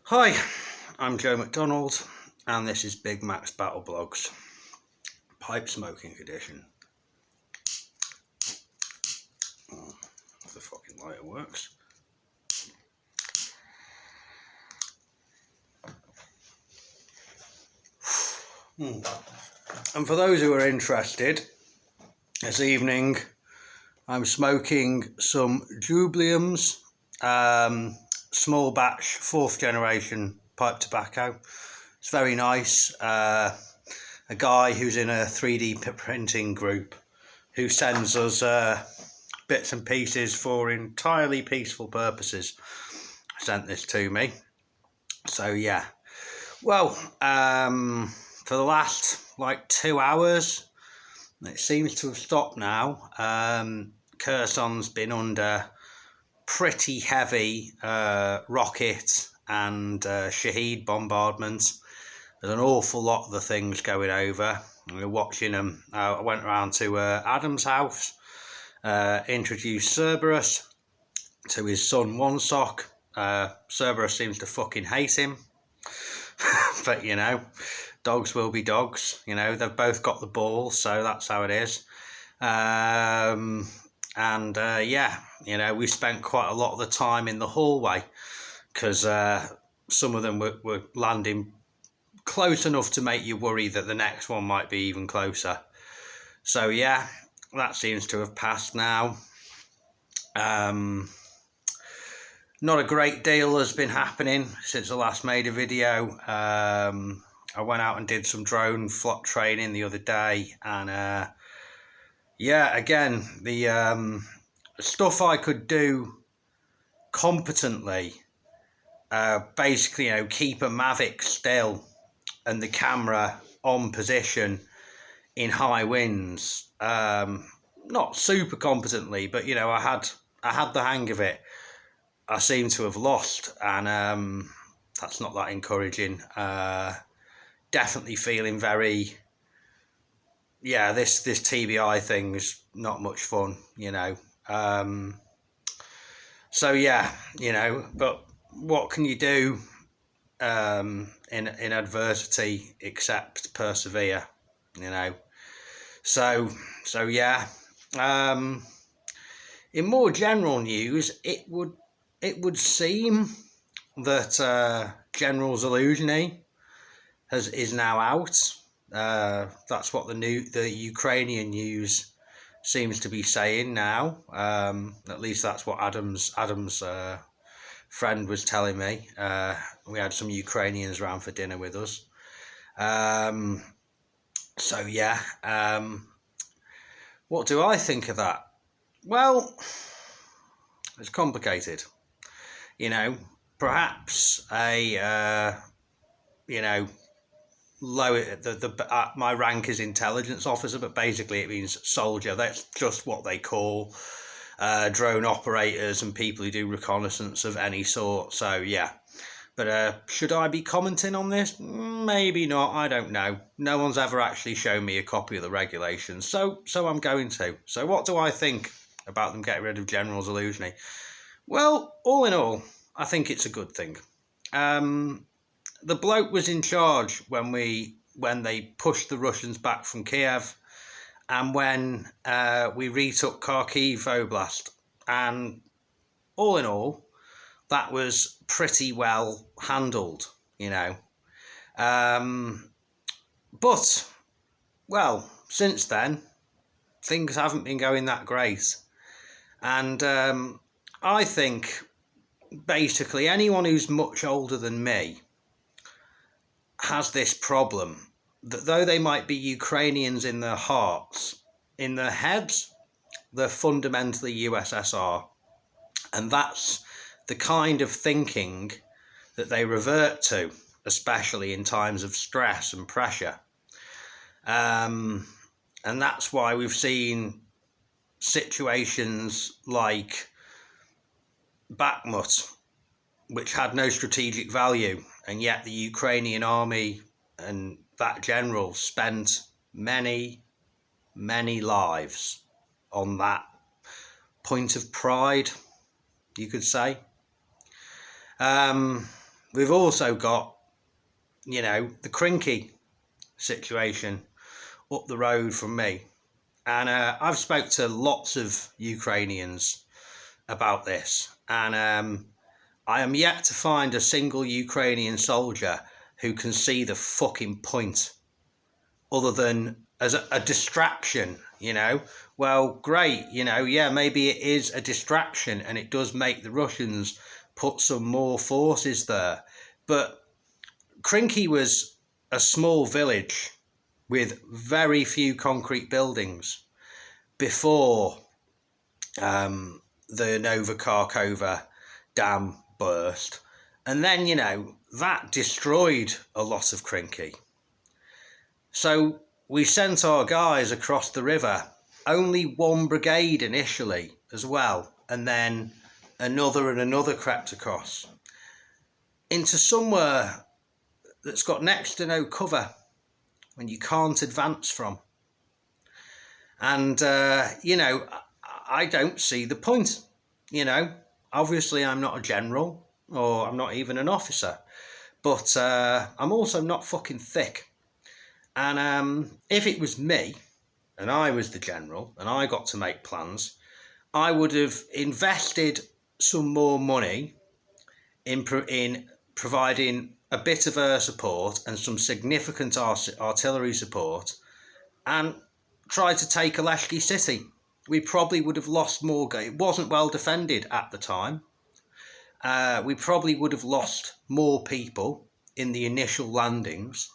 Hi, I'm Joe McDonald, and this is Big Mac's Battle Blogs, pipe smoking edition. If the fucking lighter works. And for those who are interested, this evening I'm smoking some Jubileums, small batch, 4th generation pipe tobacco. It's very nice. A guy who's in a 3D printing group who sends us bits and pieces for entirely peaceful purposes sent this to me. So yeah, well, for the last 2 hours, it seems to have stopped now. Kherson's been under pretty heavy rocket and Shaheed bombardment. There's an awful lot of the things going over. We're watching them. I went around to Adam's house, introduced Cerberus to his son One Sock. Cerberus seems to fucking hate him. But, dogs will be dogs. They've both got the ball, so that's how it is. Yeah, we spent quite a lot of the time in the hallway because some of them were landing close enough to make you worry that the next one might be even closer. So yeah, that seems to have passed now. Not a great deal has been happening since I last made a video. I went out and did some drone flot training the other day, and yeah, again, the stuff I could do competently, basically, keep a Mavic still and the camera on position in high winds. Not super competently, but I had the hang of it. I seem to have lost, and that's not that encouraging. Definitely feeling very, this TBI thing's not much fun, so yeah, but what can you do in adversity except persevere, so yeah. In more general news, it would seem that General Zaluzny is now out. That's what the Ukrainian news seems to be saying now. At least that's what Adam's friend was telling me. We had some Ukrainians around for dinner with us. So yeah, what do I think of that? Well, it's complicated. Perhaps a my rank is intelligence officer, but basically it means soldier. That's just what they call drone operators and people who do reconnaissance of any sort. So yeah, but should I be commenting on this? Maybe not. I don't know. No one's ever actually shown me a copy of the regulations, so I'm going to. So what do I think about them getting rid of General Zaluzny? Well, all in all, I think it's a good thing. The bloke was in charge when they pushed the Russians back from Kiev, and when we retook Kharkiv Oblast, and all in all, that was pretty well handled, But, well, since then, things haven't been going that great, and I think basically anyone who's much older than me has this problem, that though they might be Ukrainians in their hearts, in their heads, they're fundamentally USSR. And that's the kind of thinking that they revert to, especially in times of stress and pressure. And that's why we've seen situations like Bakhmut, which had no strategic value, and yet the Ukrainian army and that general spent many, many lives on that point of pride, you could say. we've also got, the Krynky situation up the road from me. And I've spoke to lots of Ukrainians about this. And I am yet to find a single Ukrainian soldier who can see the fucking point other than as a distraction, Well, great, yeah, maybe it is a distraction and it does make the Russians put some more forces there. But Krynky was a small village with very few concrete buildings before the Novakarkova dam burst. And then, that destroyed a lot of Krynky. So we sent our guys across the river, only one brigade initially as well, and then another and another crept across into somewhere that's got next to no cover when you can't advance from. And, I don't see the point, Obviously I'm not a general or I'm not even an officer, but I'm also not fucking thick. And if it was me and I was the general and I got to make plans, I would have invested some more money in providing a bit of air support and some significant artillery support and tried to take Aleshki City. We probably would have lost more. It wasn't well defended at the time. We probably would have lost more people in the initial landings,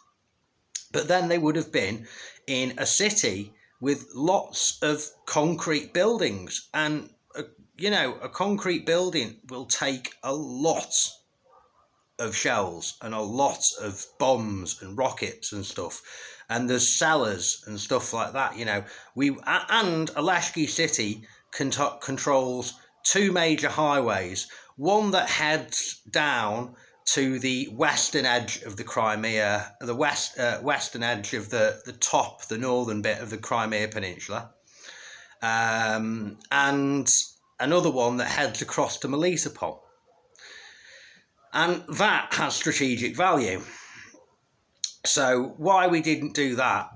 but then they would have been in a city with lots of concrete buildings. And, a concrete building will take a lot of shells and a lot of bombs and rockets and stuff. And there's cellars and stuff like that, and Aleshki City controls two major highways, one that heads down to the western edge of the Crimea, the western edge of the northern bit of the Crimea Peninsula, and another one that heads across to Melitopol. And that has strategic value. So why we didn't do that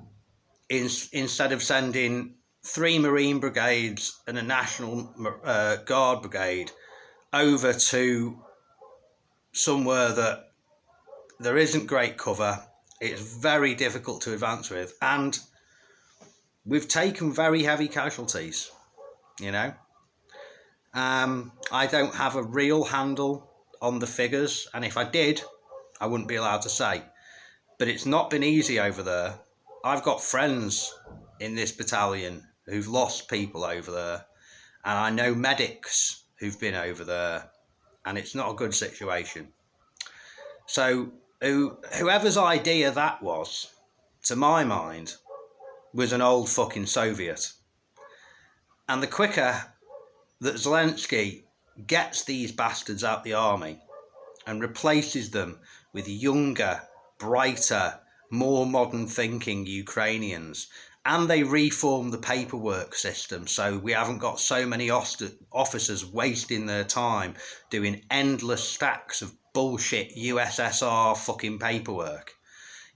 instead of sending 3 Marine brigades and a National Guard brigade over to somewhere that there isn't great cover, it's very difficult to advance with, and we've taken very heavy casualties, I don't have a real handle on the figures, and if I did, I wouldn't be allowed to say. But it's not been easy over there. I've got friends in this battalion who've lost people over there, and I know medics who've been over there, and it's not a good situation. So whoever's idea that was, to my mind, was an old fucking Soviet. And the quicker that Zelensky gets these bastards out the army and replaces them with younger, brighter, more modern thinking Ukrainians, and they reform the paperwork system so we haven't got so many officers wasting their time doing endless stacks of bullshit USSR fucking paperwork,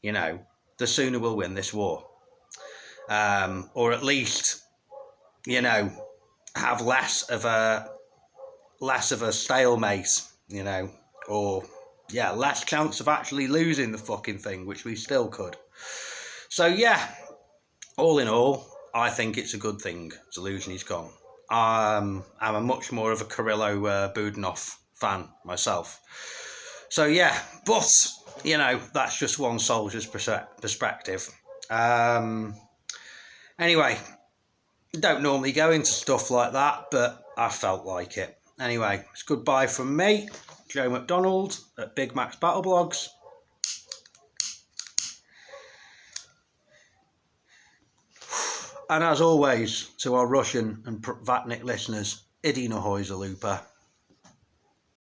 the sooner we'll win this war. Or at least, have less of a stalemate, or less chance of actually losing the fucking thing, which we still could. So all in all, I think it's a good thing Zaluzny's gone. I'm a much more of a Kirillo Budanov fan myself. So but that's just one soldier's perspective. Anyway, don't normally go into stuff like that, but I felt like it. Anyway, it's goodbye from me, Joe McDonald at Big Mac's Battle Blogs. And as always, to our Russian and Vatnik listeners, Idi Nahoy Zalupa.